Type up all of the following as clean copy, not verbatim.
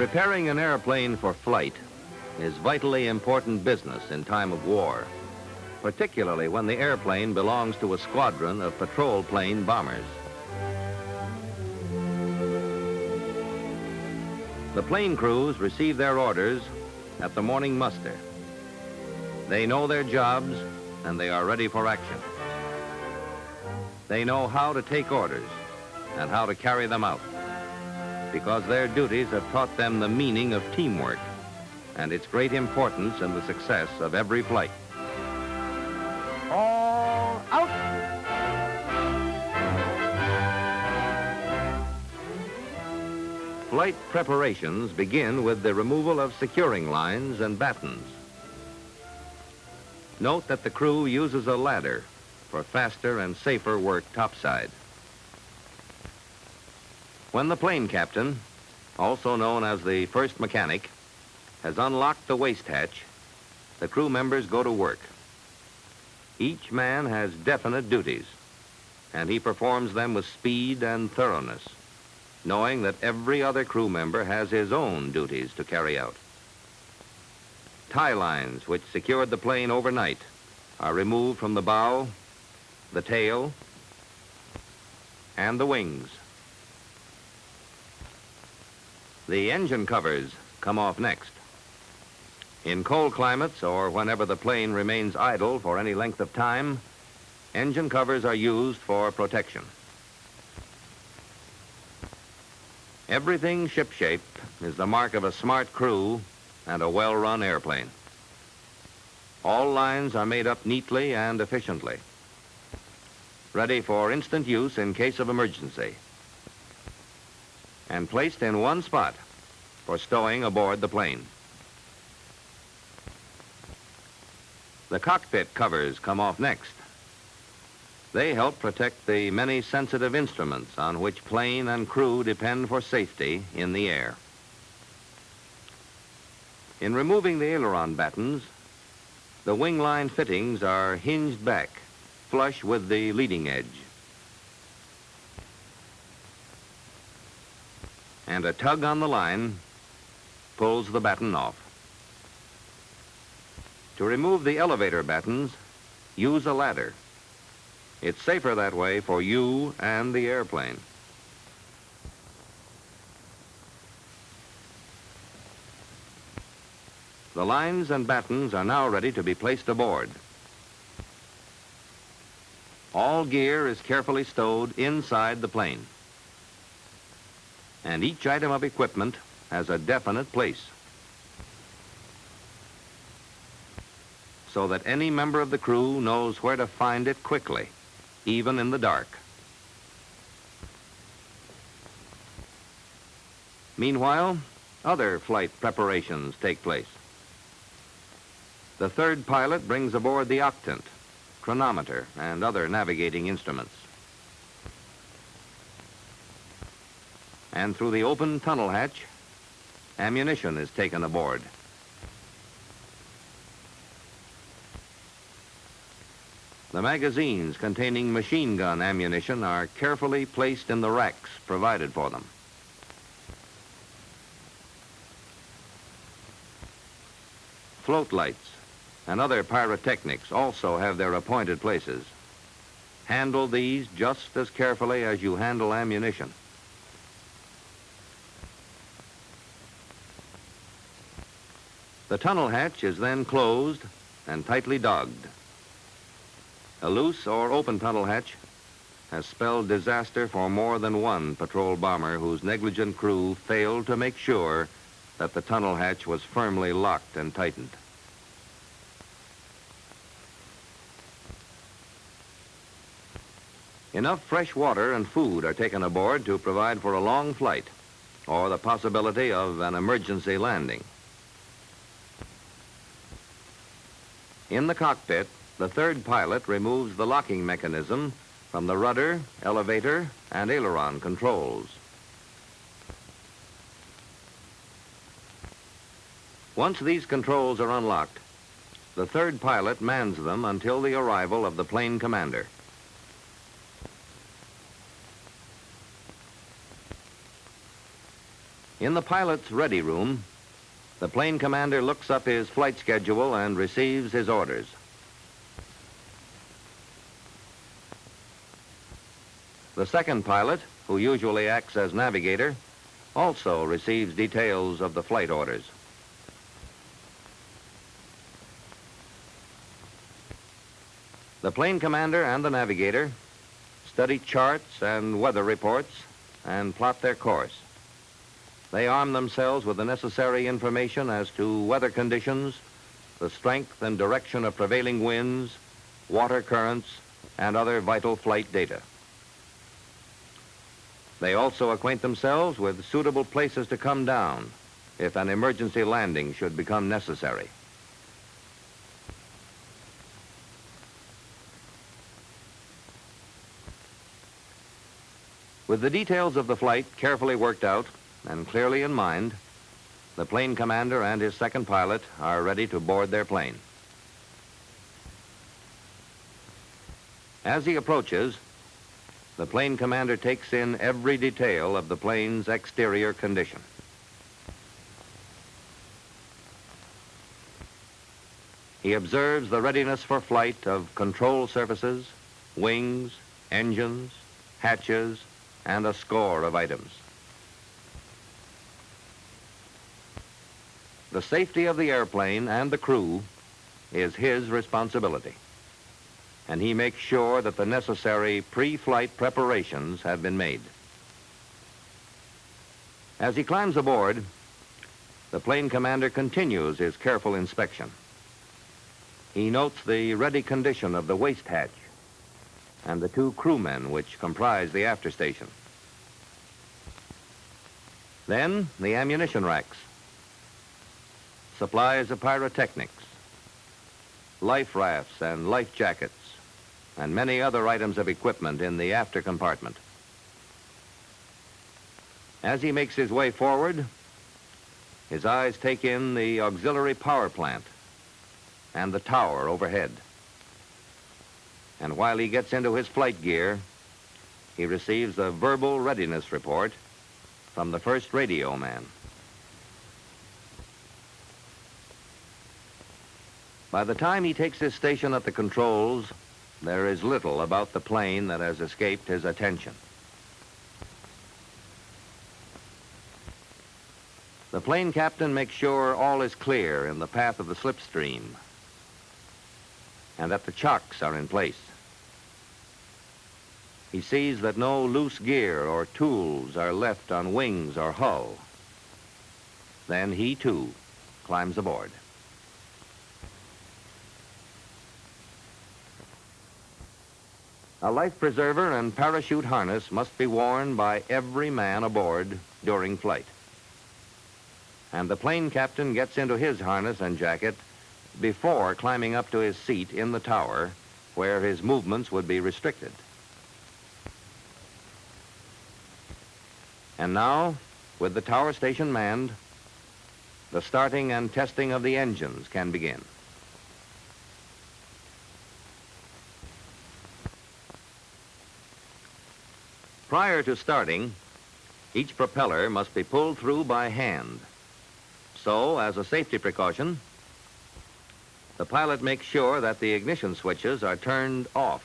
Preparing an airplane for flight is vitally important business in time of war, particularly when the airplane belongs to a squadron of patrol plane bombers. The plane crews receive their orders at the morning muster. They know their jobs and they are ready for action. They know how to take orders and how to carry them out, because their duties have taught them the meaning of teamwork and its great importance in the success of every flight. All out! Flight preparations begin with the removal of securing lines and batons. Note that the crew uses a ladder for faster and safer work topside. When the plane captain, also known as the first mechanic, has unlocked the waist hatch, the crew members go to work. Each man has definite duties, and he performs them with speed and thoroughness, knowing that every other crew member has his own duties to carry out. Tie lines which secured the plane overnight are removed from the bow, the tail, and the wings. The engine covers come off next. In cold climates, or whenever the plane remains idle for any length of time, engine covers are used for protection. Everything shipshape is the mark of a smart crew and a well-run airplane. All lines are made up neatly and efficiently, ready for instant use in case of emergency, and placed in one spot for stowing aboard the plane. The cockpit covers come off next. They help protect the many sensitive instruments on which plane and crew depend for safety in the air. In removing the aileron batons, the wing line fittings are hinged back, flush with the leading edge. And a tug on the line pulls the batten off. To remove the elevator batons, use a ladder. It's safer that way for you and the airplane. The lines and batons are now ready to be placed aboard. All gear is carefully stowed inside the plane, and each item of equipment has a definite place, so that any member of the crew knows where to find it quickly, even in the dark. Meanwhile, other flight preparations take place. The third pilot brings aboard the octant, chronometer, and other navigating instruments. And through the open tunnel hatch, ammunition is taken aboard. The magazines containing machine gun ammunition are carefully placed in the racks provided for them. Float lights and other pyrotechnics also have their appointed places. Handle these just as carefully as you handle ammunition. The tunnel hatch is then closed and tightly dogged. A loose or open tunnel hatch has spelled disaster for more than one patrol bomber whose negligent crew failed to make sure that the tunnel hatch was firmly locked and tightened. Enough fresh water and food are taken aboard to provide for a long flight or the possibility of an emergency landing. In the cockpit, the third pilot removes the locking mechanism from the rudder, elevator, and aileron controls. Once these controls are unlocked, the third pilot mans them until the arrival of the plane commander. In the pilot's ready room, the plane commander looks up his flight schedule and receives his orders. The second pilot, who usually acts as navigator, also receives details of the flight orders. The plane commander and the navigator study charts and weather reports and plot their course. They arm themselves with the necessary information as to weather conditions, the strength and direction of prevailing winds, water currents, and other vital flight data. They also acquaint themselves with suitable places to come down if an emergency landing should become necessary. With the details of the flight carefully worked out and clearly in mind, the plane commander and his second pilot are ready to board their plane. As he approaches, the plane commander takes in every detail of the plane's exterior condition. He observes the readiness for flight of control surfaces, wings, engines, hatches, and a score of items. The safety of the airplane and the crew is his responsibility, and he makes sure that the necessary pre-flight preparations have been made. As he climbs aboard, the plane commander continues his careful inspection. He notes the ready condition of the waist hatch and the two crewmen which comprise the after station. Then the ammunition racks, supplies of pyrotechnics, life rafts and life jackets, and many other items of equipment in the after compartment. As he makes his way forward, his eyes take in the auxiliary power plant and the tower overhead. And while he gets into his flight gear, he receives a verbal readiness report from the first radio man. By the time he takes his station at the controls, there is little about the plane that has escaped his attention. The plane captain makes sure all is clear in the path of the slipstream and that the chocks are in place. He sees that no loose gear or tools are left on wings or hull. Then he, too, climbs aboard. A life preserver and parachute harness must be worn by every man aboard during flight. And the plane captain gets into his harness and jacket before climbing up to his seat in the tower, where his movements would be restricted. And now, with the tower station manned, the starting and testing of the engines can begin. Prior to starting, each propeller must be pulled through by hand. So, as a safety precaution, the pilot makes sure that the ignition switches are turned off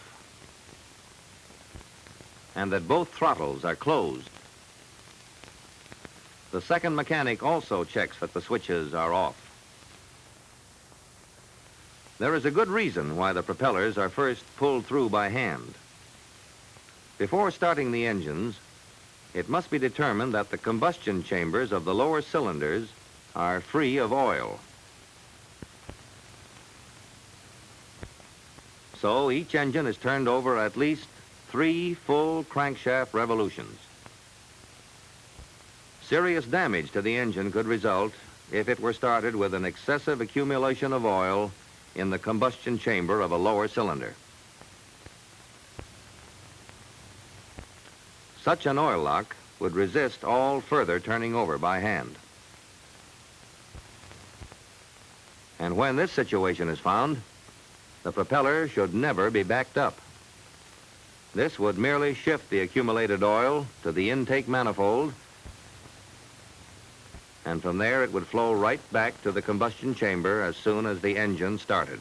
and that both throttles are closed. The second mechanic also checks that the switches are off. There is a good reason why the propellers are first pulled through by hand. Before starting the engines, it must be determined that the combustion chambers of the lower cylinders are free of oil. So each engine is turned over at least 3 full crankshaft revolutions. Serious damage to the engine could result if it were started with an excessive accumulation of oil in the combustion chamber of a lower cylinder. Such an oil lock would resist all further turning over by hand. And when this situation is found, the propeller should never be backed up. This would merely shift the accumulated oil to the intake manifold and from there it would flow right back to the combustion chamber as soon as the engine started.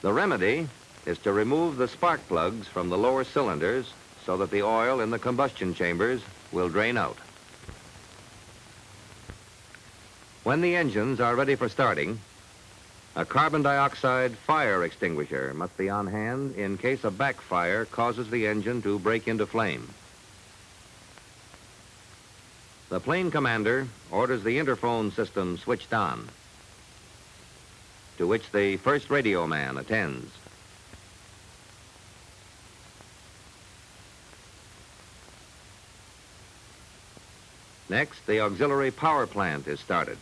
The remedy is to remove the spark plugs from the lower cylinders so that the oil in the combustion chambers will drain out. When the engines are ready for starting, a carbon dioxide fire extinguisher must be on hand in case a backfire causes the engine to break into flame. The plane commander orders the interphone system switched on, to which the first radio man attends. Next, the auxiliary power plant is started.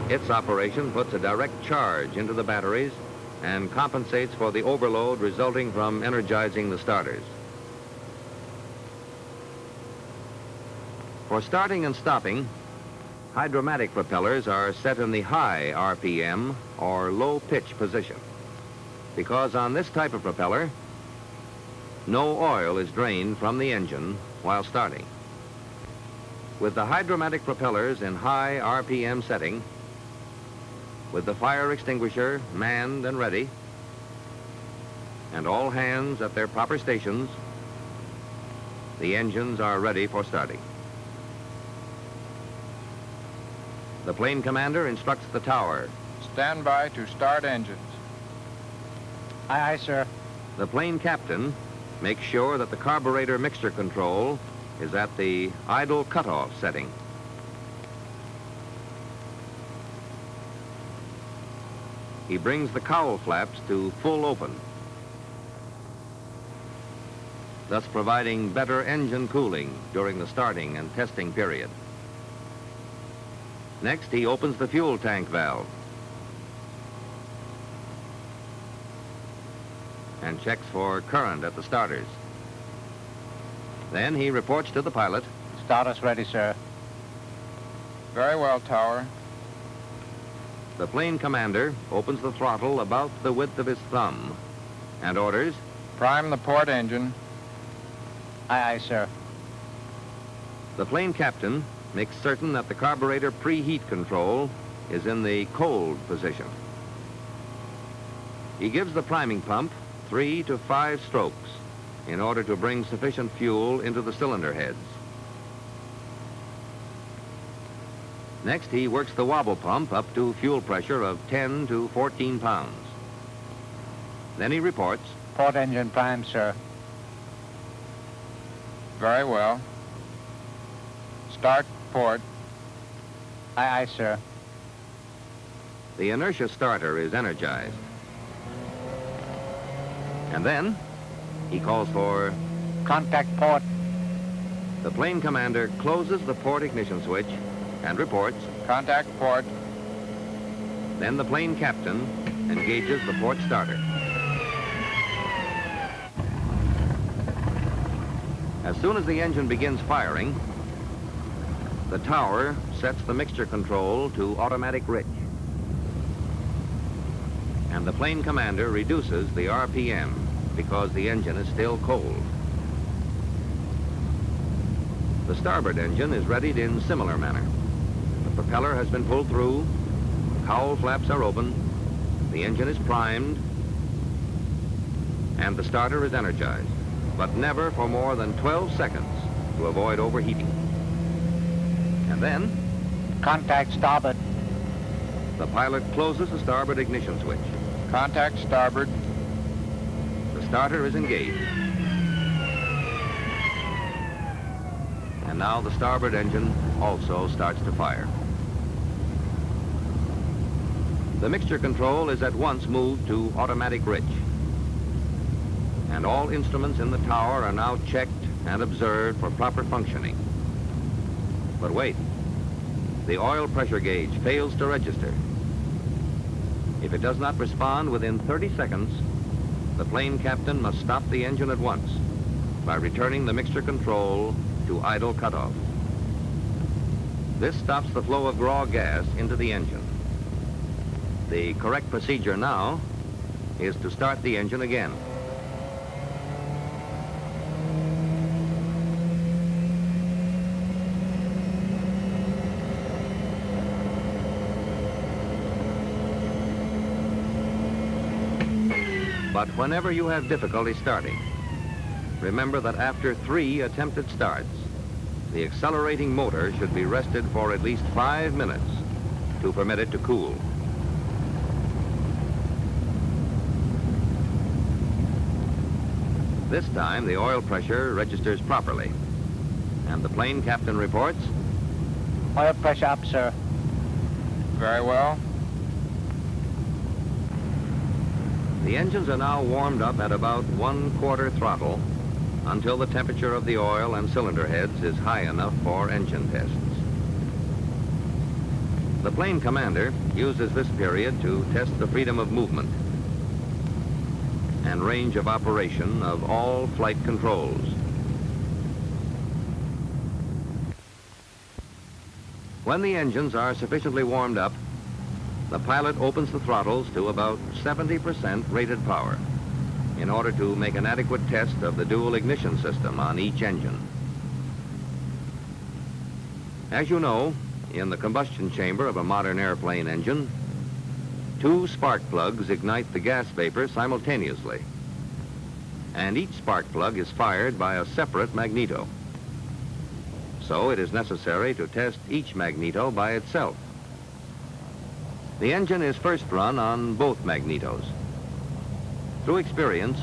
Its operation puts a direct charge into the batteries and compensates for the overload resulting from energizing the starters. For starting and stopping, hydromatic propellers are set in the high RPM or low pitch position, because on this type of propeller, no oil is drained from the engine while starting. With the hydromatic propellers in high RPM setting, with the fire extinguisher manned and ready, and all hands at their proper stations, the engines are ready for starting. The plane commander instructs the tower. Stand by to start engines. Aye, aye, sir. The plane captain makes sure that the carburetor mixture control is at the idle cutoff setting. He brings the cowl flaps to full open, thus providing better engine cooling during the starting and testing period. Next, he opens the fuel tank valve and checks for current at the starters. Then he reports to the pilot. Starters ready, sir. Very well, tower. The plane commander opens the throttle about the width of his thumb and orders. Prime the port engine. Aye, aye, sir. The plane captain makes certain that the carburetor preheat control is in the cold position. He gives the priming pump 3 to 5 strokes in order to bring sufficient fuel into the cylinder heads. Next, he works the wobble pump up to fuel pressure of 10 to 14 pounds. Then he reports. Port engine primed, sir. Very well. Start port. Aye, aye, sir. The inertia starter is energized. And then he calls for Contact port. The plane commander closes the port ignition switch and reports. Contact port. Then the plane captain engages the port starter. As soon as the engine begins firing, the tower sets the mixture control to automatic rich. And the plane commander reduces the RPM because the engine is still cold. The starboard engine is readied in similar manner. The propeller has been pulled through, cowl flaps are open, the engine is primed, and the starter is energized, but never for more than 12 seconds to avoid overheating. And then, Contact starboard. the pilot closes the starboard ignition switch. Contact starboard. The starter is engaged. And now the starboard engine also starts to fire. The mixture control is at once moved to automatic rich. And all instruments in the tower are now checked and observed for proper functioning. But wait, the oil pressure gauge fails to register. If it does not respond within 30 seconds, the plane captain must stop the engine at once by returning the mixture control to idle cutoff. This stops the flow of raw gas into the engine. The correct procedure now is to start the engine again. But whenever you have difficulty starting, remember that after 3 attempted starts, the accelerating motor should be rested for at least 5 minutes to permit it to cool. This time, the oil pressure registers properly, and the plane captain reports, Oil pressure up, sir. Very well. the engines are now warmed up at about 1/4 throttle until the temperature of the oil and cylinder heads is high enough for engine tests. The plane commander uses this period to test the freedom of movement and range of operation of all flight controls. When the engines are sufficiently warmed up, the pilot opens the throttles to about 70% rated power in order to make an adequate test of the dual ignition system on each engine. As you know, in the combustion chamber of a modern airplane engine, 2 spark plugs ignite the gas vapor simultaneously, and each spark plug is fired by a separate magneto. So it is necessary to test each magneto by itself. The engine is first run on both magnetos. Through experience,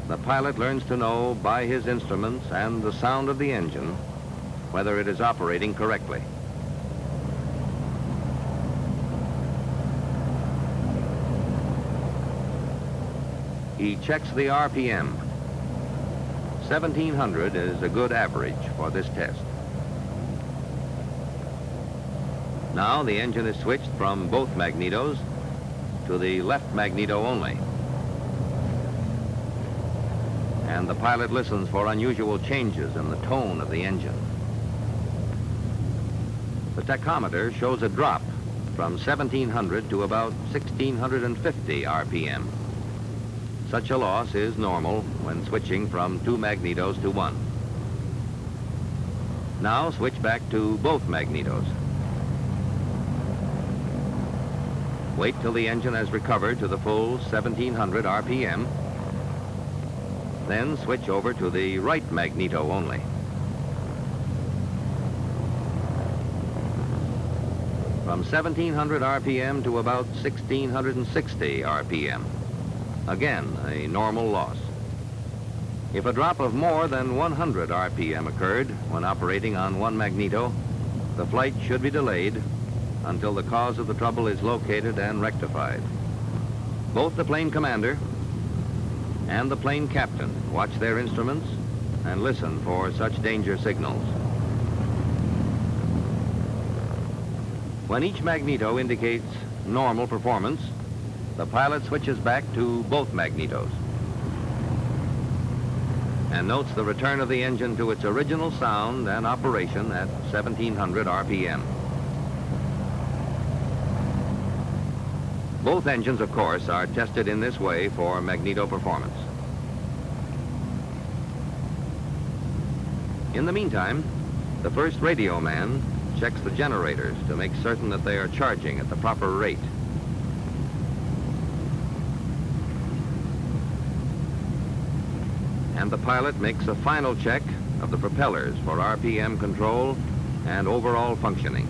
the pilot learns to know by his instruments and the sound of the engine whether it is operating correctly. He checks the RPM. 1700 is a good average for this test. Now the engine is switched from both magnetos to the left magneto only. And the pilot listens for unusual changes in the tone of the engine. The tachometer shows a drop from 1700 to about 1650 RPM. Such a loss is normal when switching from 2 magnetos to 1. Now switch back to both magnetos. Wait till the engine has recovered to the full 1700 RPM. Then switch over to the right magneto only. From 1700 RPM to about 1660 RPM. Again, a normal loss. If a drop of more than 100 RPM occurred when operating on 1 magneto, the flight should be delayed until the cause of the trouble is located and rectified. Both the plane commander and the plane captain watch their instruments and listen for such danger signals. When each magneto indicates normal performance, the pilot switches back to both magnetos and notes the return of the engine to its original sound and operation at 1700 RPM. Both engines, of course, are tested in this way for magneto performance. In the meantime, the first radio man checks the generators to make certain that they are charging at the proper rate. And the pilot makes a final check of the propellers for RPM control and overall functioning,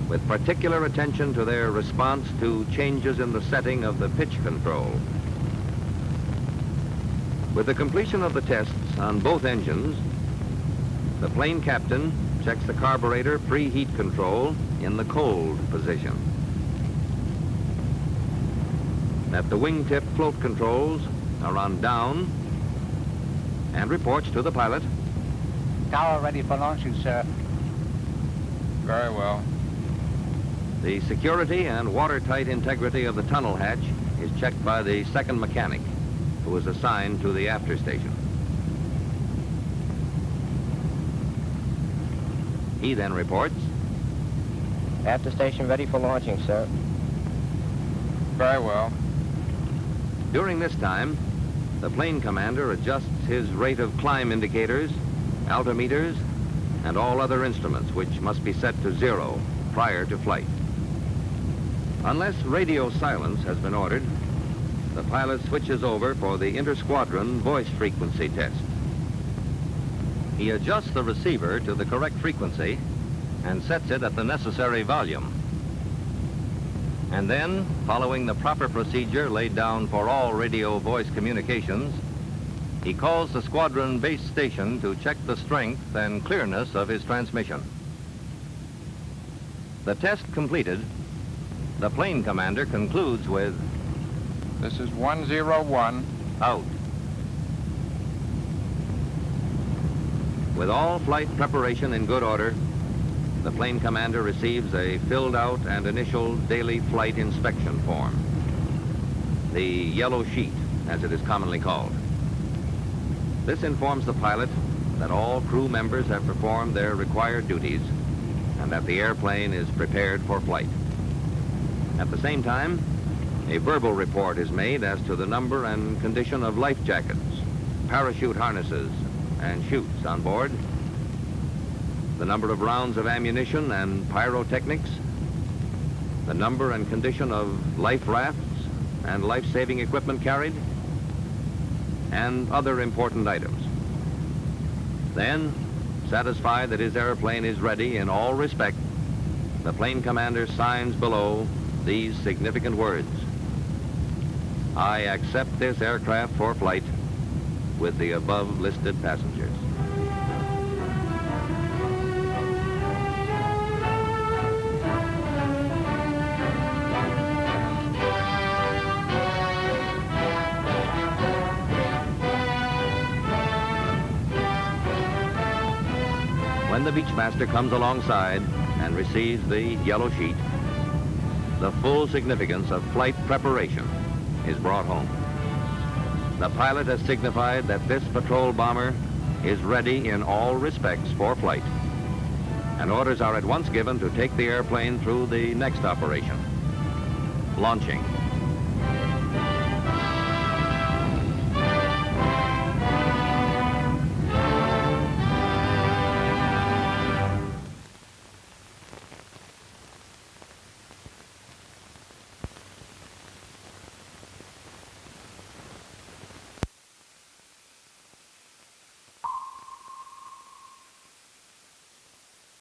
with particular attention to their response to changes in the setting of the pitch control. With the completion of the tests on both engines, the plane captain checks the carburetor preheat control in the cold position. That the wingtip float controls are on down, and reports to the pilot. Tower ready for launching, sir. Very well. The security and watertight integrity of the tunnel hatch is checked by the second mechanic, who is assigned to the after station. He then reports. After station ready for launching, sir. Very well. During this time, the plane commander adjusts his rate of climb indicators, altimeters, and all other instruments, which must be set to 0 prior to flight. Unless radio silence has been ordered, the pilot switches over for the inter-squadron voice frequency test. He adjusts the receiver to the correct frequency and sets it at the necessary volume. And then, following the proper procedure laid down for all radio voice communications, he calls the squadron base station to check the strength and clearness of his transmission. The test completed, the plane commander concludes with, This is 101. out. With all flight preparation in good order, the plane commander receives a filled out and initial daily flight inspection form, the yellow sheet, as it is commonly called. This informs the pilot that all crew members have performed their required duties and that the airplane is prepared for flight. At the same time, a verbal report is made as to the number and condition of life jackets, parachute harnesses, and chutes on board, the number of rounds of ammunition and pyrotechnics, the number and condition of life rafts and life-saving equipment carried, and other important items. Then, satisfied that his airplane is ready in all respects, the plane commander signs below these significant words: I accept this aircraft for flight with the above listed passengers. When the Beachmaster comes alongside and receives the yellow sheet, the full significance of flight preparation is brought home. The pilot has signified that this patrol bomber is ready in all respects for flight, and orders are at once given to take the airplane through the next operation, launching.